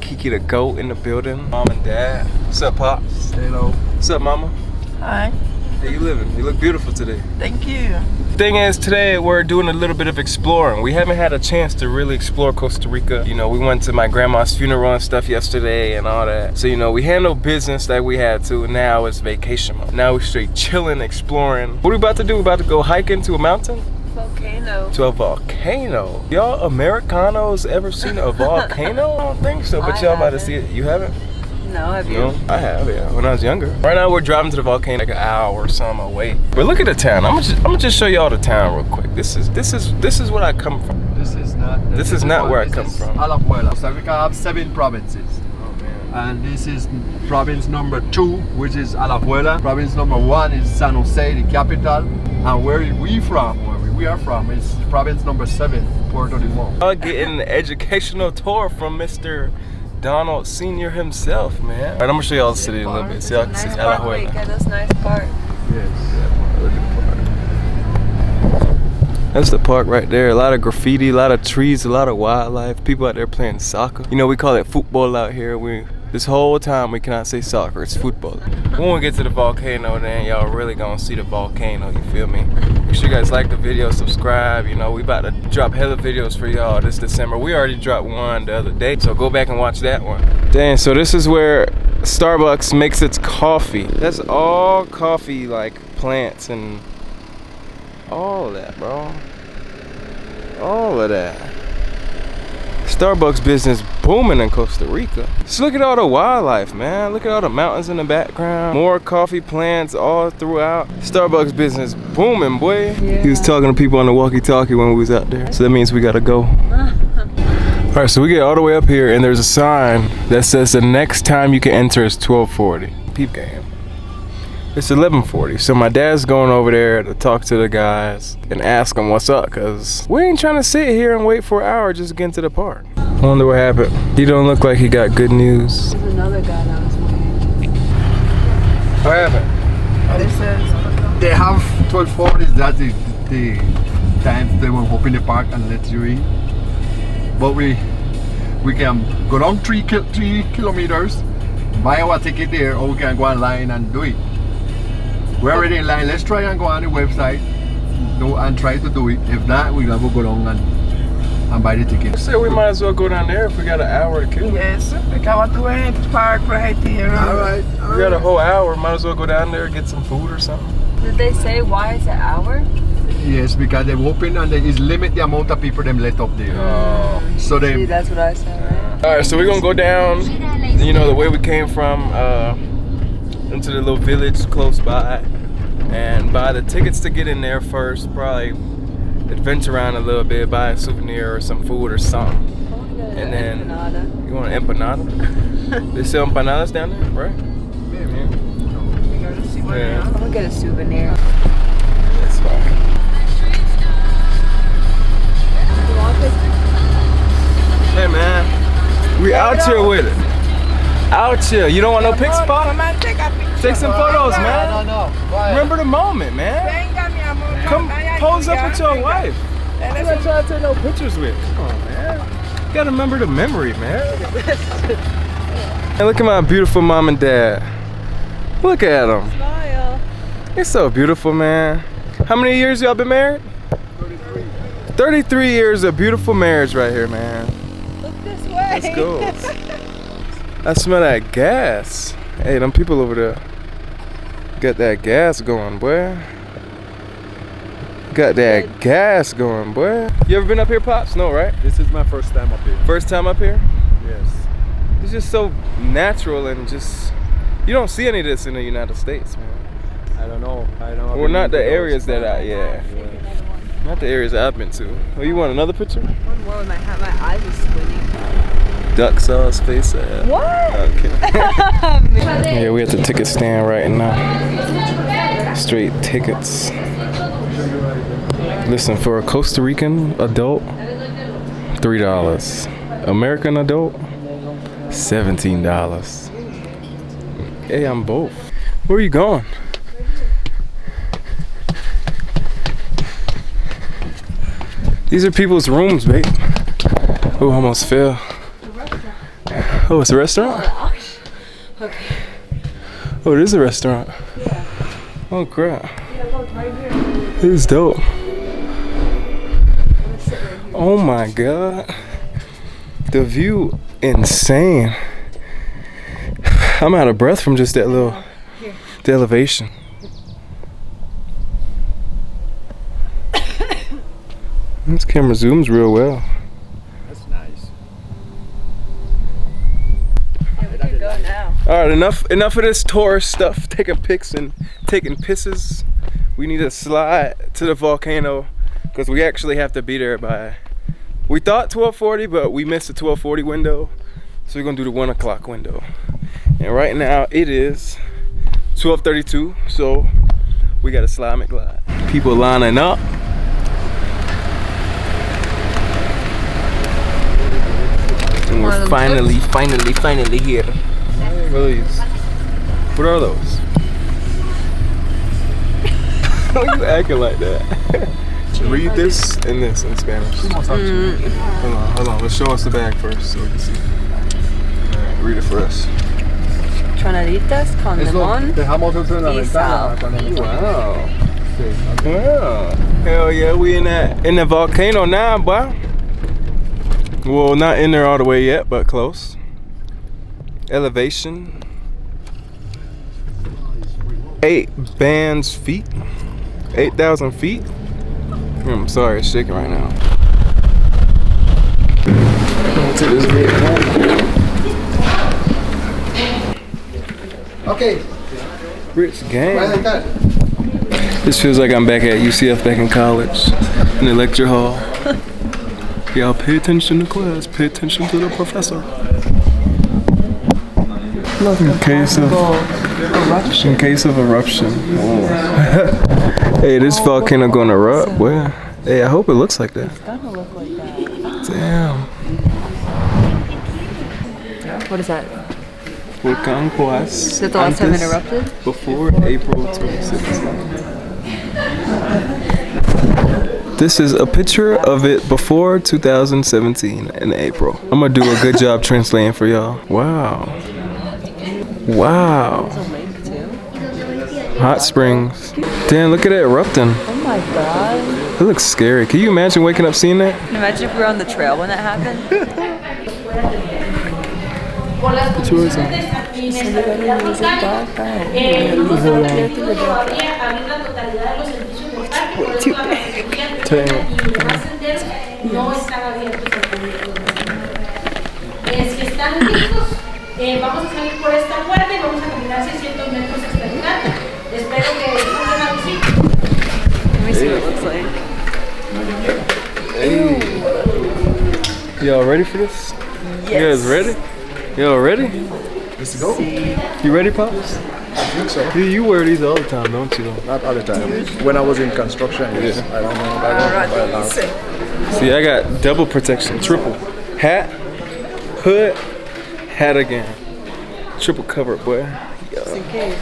Kiki the goat in the building. Mom and dad. What's up, Pops? Hello. What's up, Mama? Hi. How you living? You look beautiful today. Thank you. Thing is, today we're doing a little bit of exploring. We haven't had a chance to really explore Costa Rica. You know, we went to my grandma's funeral and stuff yesterday and all that. So, you know, we handled business that we had to. Now it's vacation mode. Now we're straight chilling, exploring. What are we about to do? We're about to go hiking to a mountain? Volcano. To a volcano. Y'all Americanos ever seen a volcano? I don't think so, but y'all about to see it. You haven't? No, have you? No, I have, yeah, when I was younger. Right now we're driving to the volcano like an hour or something away. But look at the town. I'm gonna just show y'all the town real quick. This is where I come from. This is not where I come from. Alajuela. Costa Rica have 7 provinces. Oh man. And this is province number 2, which is Alajuela. Province number 1 is San Jose, the capital. And where we are from is province number 7, Puerto Limón. I'll get an educational tour from Mr. Donald Sr. himself, man. All right, I'm gonna show y'all the city a little bit. See, y'all can see Alajuela. That's nice park. Yes. Look at the park. That's the park right there. A lot of graffiti, a lot of trees, a lot of wildlife. People out there playing soccer. You know, we call it football out here. This whole time we cannot say soccer, it's football. When we get to the volcano, then y'all really gonna see the volcano, you feel me? Make sure you guys like the video, subscribe. You know, we about to drop hella videos for y'all this December. We already dropped one the other day, so go back and watch that one. Dang, so this is where Starbucks makes its coffee. That's all coffee, like plants and all of that, bro. All of that. Starbucks business booming in Costa Rica. Just look at all the wildlife, man. Look at all the mountains in the background. More coffee plants all throughout. Starbucks business booming, boy. Yeah. He was talking to people on the walkie-talkie when we was out there. So that means we gotta go. All right, so we get all the way up here and there's a sign that says the next time you can enter is 12:40. Peep game. It's 11:40, so my dad's going over there to talk to the guys and ask them what's up, cause we ain't trying to sit here and wait for an hour just to get into the park. I wonder what happened. He don't look like he got good news. There's another guy that was waiting. What happened? It says They have 12:40, that's the time they will open the park and let you in. But we can go down 3 kilometers, buy our ticket there, or we can go online and do it. We're already in line. Let's try and go on the website and try to do it. If not, we're gonna go down and buy the ticket. So we might as well go down there if we got an hour to kill. yes, acaba to el park right here. Alright. We got a whole hour, might as well go down there and get some food or something. Did they say why is it an hour? Yes, because they open and they is limit the amount of people them let up there. Oh. So See, they. that's what I said, right? Alright, so we're gonna go down, you know, the way we came from, into the little village close by and buy the tickets to get in there first. Probably adventure around a little bit, buy a souvenir or some food or something. And then empanada. You want an empanada? They sell empanadas down there, right? Yeah. Yeah. I'm gonna get a souvenir. That's fine. You want a picture? Hey man, we out here with it. Out here. You don't want no pic spot? Come on, take a picture. Take some photos, man. No. Remember the moment, man. Venga, mi amor. Come pose up with your wife. And I'm not trying to take no pictures with. Come on, man. You gotta remember the memory, man. And look at my beautiful mom and dad. Look at them. Smile. It's so beautiful, man. How many years y'all been married? 33. 33 years of beautiful marriage right here, man. Look this way. Let's go. I smell that gas. Hey, them people over there got that gas going, boy. Got that gas going, boy. You ever been up here, Pops? No, right? This is my first time up here. First time up here? Yes. It's just so natural and just, you don't see any of this in the United States, man. I don't know. Well, not the areas that not the areas I've been to. Oh, you want another picture? One more with my eyes are squinting. Duck sauce face at. What? Okay. Yeah, we at the ticket stand right now. Straight tickets. Listen, for a Costa Rican adult, $3. American adult, $17. Hey, I'm both. Where are you going? These are people's rooms, babe. Oh, almost fell. Oh, it's a restaurant? Okay. Oh, it is a restaurant. Yeah. Oh, crap. Yeah, look, right here. This is dope. I'm gonna sit right here. Oh my god. The view, insane. I'm out of breath from just that little, the elevation. This camera zooms real well. That's nice. Yeah, we can go now. All right, enough of this tourist stuff, taking pics and taking pisses. We need to slide to the volcano because we actually have to be there by, we thought 12:40, but we missed the 12:40 window. So we're gonna do the 1 o'clock window. And right now it is 12:32, so we got a slide McGlide. People lining up. And we're finally here. What are these? What are those? Why are you acting like that? Read this and this in Spanish. Hold on. Let's show us the bag first so we can see. Alright, read it for us. Tronaditas con limón. Dejamos eso en la y ventana. sal. Wow. Wow. Hell yeah, we in the volcano now, boy. Well, not in there all the way yet, but close. Elevation. 8 bands feet. 8,000 feet. I'm sorry, it's shaking right now. To this great Okay. Rich gang. This feels like I'm back at UCF back in college, in the lecture hall. Y'all pay attention to class, pay attention to the professor. In case of eruption. Hey, this volcano gonna erupt? Where? Hey, I hope it looks like that. It's gonna look like that. Damn. What is that? Volcán Poás. Is that the last time it erupted? Before April 2016. This is a picture of it before 2017 in April. I'm gonna do a good job translating for y'all. Wow. Wow. There's a lake too. Hot springs. Damn, look at it erupting. Oh my god. It looks scary. Can you imagine waking up seeing that? Imagine if we were on the trail when that happened. Tourism. Vamos a salir por esta puerta y vamos a caminar 600 metros hasta el lugar. Espero que disfruten la visita. Let me see what it looks like. Hey. Y'all ready for this? Yes. You guys ready? Y'all ready? Let's go. You ready, Pops? I think so. You wear these all the time, don't you? Not all the time. When I was in construction, yes. I don't know. I don't know. See, I got double protection, triple. Hat, hood, hat again. Triple cover, boy. Just in case.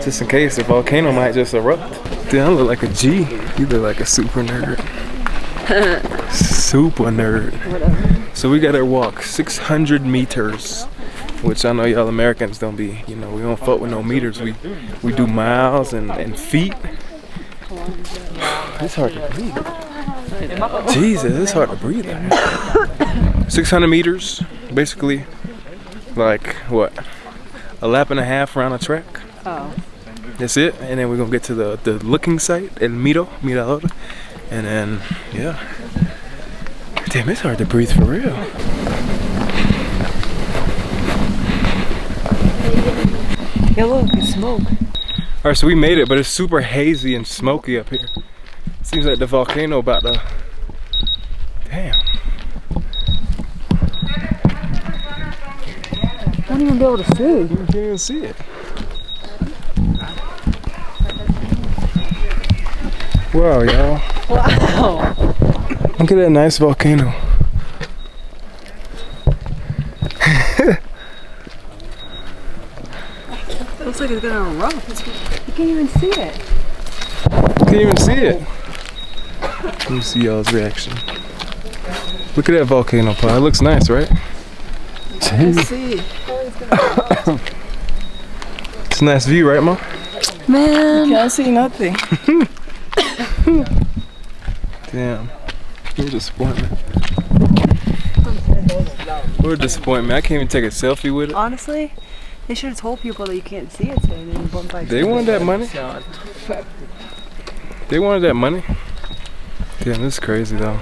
Just in case the volcano might just erupt. Damn, I look like a G. You look like a super nerd. Super nerd. Whatever. So we gotta walk 600 meters, which I know y'all Americans don't be, you know, we don't fuck with no meters. We do miles and feet. It's hard to breathe. Jesus, it's hard to breathe out here. 600 meters, basically, like what? A lap and a half around a track. Oh. That's it, and then we're gonna get to the looking site, El Mirador, and then yeah. Damn, it's hard to breathe for real. Yeah, look, it's smoke. All right, so we made it, but it's super hazy and smoky up here. Seems like the volcano about to. Damn. I won't even be able to see. You can't even see it. Wow, y'all. Wow. Look at that nice volcano. It looks like it's gonna erupt. You can't even see it. Can't even see it. Let me see y'all's reaction. Look at that volcano, Paul. It looks nice, right? Let's see. It's a nice view, right, Mom? Man. Can't see nothing. Damn. What a disappointment. What a disappointment. I can't even take a selfie with it. Honestly, they should have told people that you can't see it today. And then by They wanted that money. They wanted that money. Damn, this is crazy though.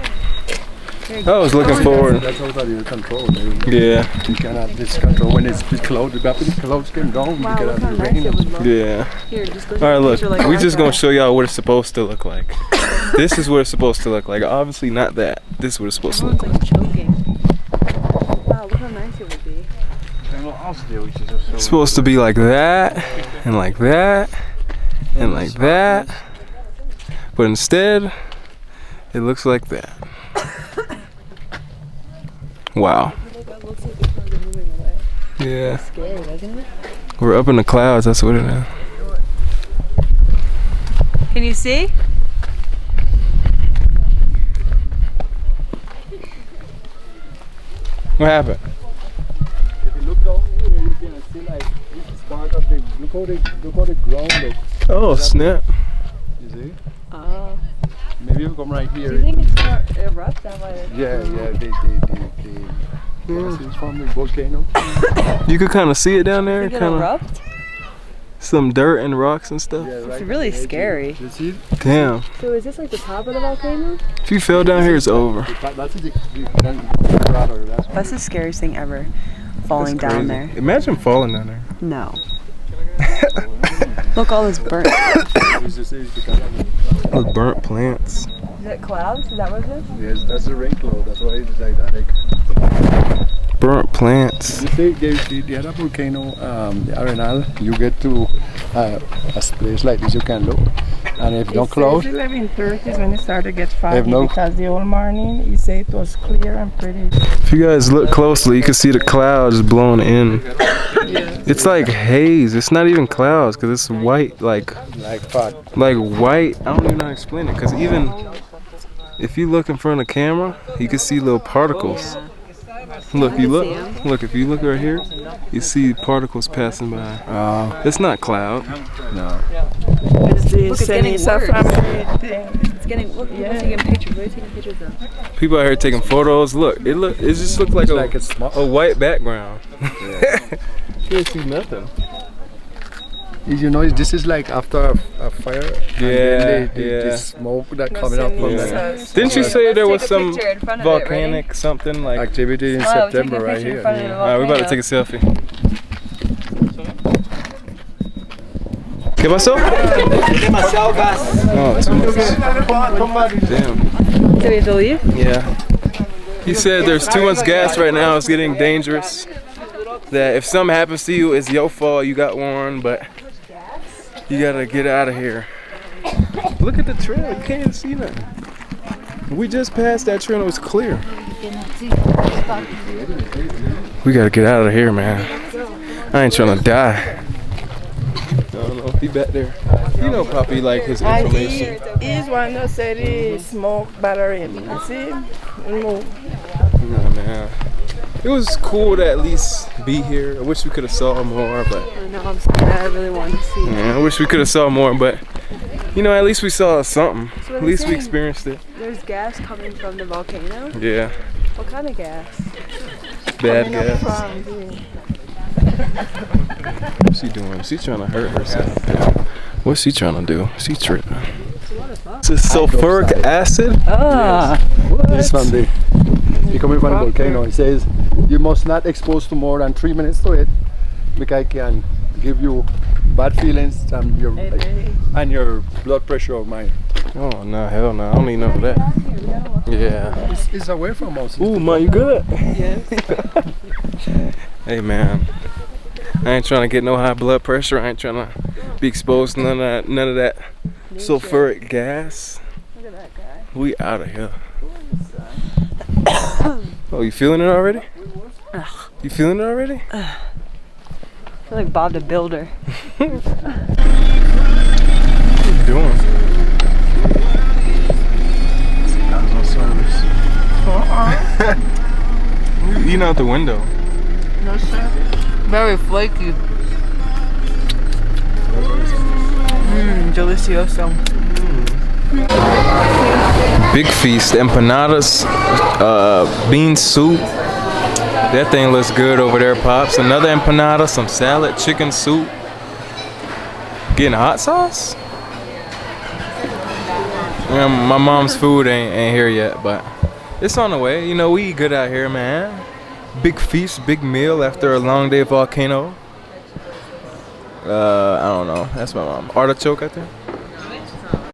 I was looking forward. That's all that you control. Yeah. You cannot just control when it's closed. The clouds can go. Wow, You look cannot how do nice rain. it would look. Yeah. Here, just go All right, look. like We just gonna that. show y'all what it's supposed to look like. This is what it's supposed to look like. Obviously not that. This is what it's supposed to look like. Everyone's like choking. Wow, look how nice it would be. It's supposed to be like that, and like that, and like that. But instead, it looks like that. Wow. Yeah. Scary, doesn't it? We're up in the clouds, that's what it is. Can you see? What happened? If you look down here, you can see like this is part of the. Look how the ground looks. Oh, snap. You see? Oh. Maybe you come right here. Do you think it's gonna erupt that way? Yeah, the gas is from the volcano. You could kind of see it down there. Think Kind it'll of erupt? some dirt and rocks and stuff. Yeah, right. It's really scary. You see? Damn. So is this like the top of the volcano? If you fell down here, it's over. That's the crater. That's the scariest thing ever. Falling That's down crazy. there. Imagine falling down there. No. Look, all this burnt. With burnt plants. Is it clouds? Is that what it is? Yes, that's the rain cloud. That's why it's like that. Burnt plants. You see, the other volcano, the Arenal, you get to a place like this, you can look. And if no cloud, 11:30 is when it started to get foggy If no- because the whole morning he said it was clear and pretty. If you guys look closely, you can see the clouds blown in. It's like haze. It's not even clouds because it's white, like fog. white. I don't even know how to explain it because even if you look in front of the camera, you can see little particles. Look, you look. Look, if you look right here, you see particles passing by. It's not cloud. No. It's the Look, it's getting semi-saffron worse. thing. It's getting. Look, Yeah. yeah. Taking pictures. What are you taking pictures of? People out here taking photos. Look, it just looks like Like it's small. a white background. Can't see nothing. You know, this is like after a fire. And Yeah, then the yeah. smoke that coming up from Yeah. the Didn't you say there was Take a some picture in front of it, volcanic something like? activity in Oh, taking a September right picture in here. front of the Alright, we're about to take a selfie. ¿Qué pasó? Oh, too much. Damn. So we have to leave? Yeah. He said there's too much gas right now. It's getting dangerous. That if something happens to you, it's your fault. You got warned, but you gotta get out of here. Look at the trail. You can't even see nothing. We just passed that trail. It was clear. We gotta get out of here, man. I ain't trying to die. I don't know if he back there. You know, Poppy like his And information. he's one that said he smoked battery. You see? No. No, man. It was cool to at least be here. I wish we could have saw more, but I know, I'm sorry. I really wanted to see. yeah, I wish we could have saw more, but you know, at least we saw something. So what At are least they we saying? experienced it. There's gas coming from the volcano. Yeah, What kind of gas? bad Coming up gas. from the- What's she doing? She trying to hurt herself. What's she trying to do? She tripping. This is sulfuric acid. Ah. This from the coming from the volcano. It says you must not expose to more than 3 minutes to it because it can give you bad feelings and your blood pressure of mine. Oh no, hell no! I don't even know that. Yeah. It's away from us. Ooh, man, you good? Yes. Hey, man. I ain't trying to get no high blood pressure. I ain't trying to be exposed to none of that sulfuric gas. Look at that guy. We out of here. Oh, you feeling it already? You feeling it already? I feel like Bob the Builder. What are you doing? Got no service. You eating out the window. No sir. Very flaky. Delicioso. Big feast, empanadas, bean soup. That thing looks good over there, Pops. Another empanada, some salad, chicken soup. Getting hot sauce? Yeah, my mom's food ain't here yet, but it's on the way. You know, we eat good out here, man. Big feast, big meal after a long day of volcano. I don't know. That's my mom. Artichoke, I think.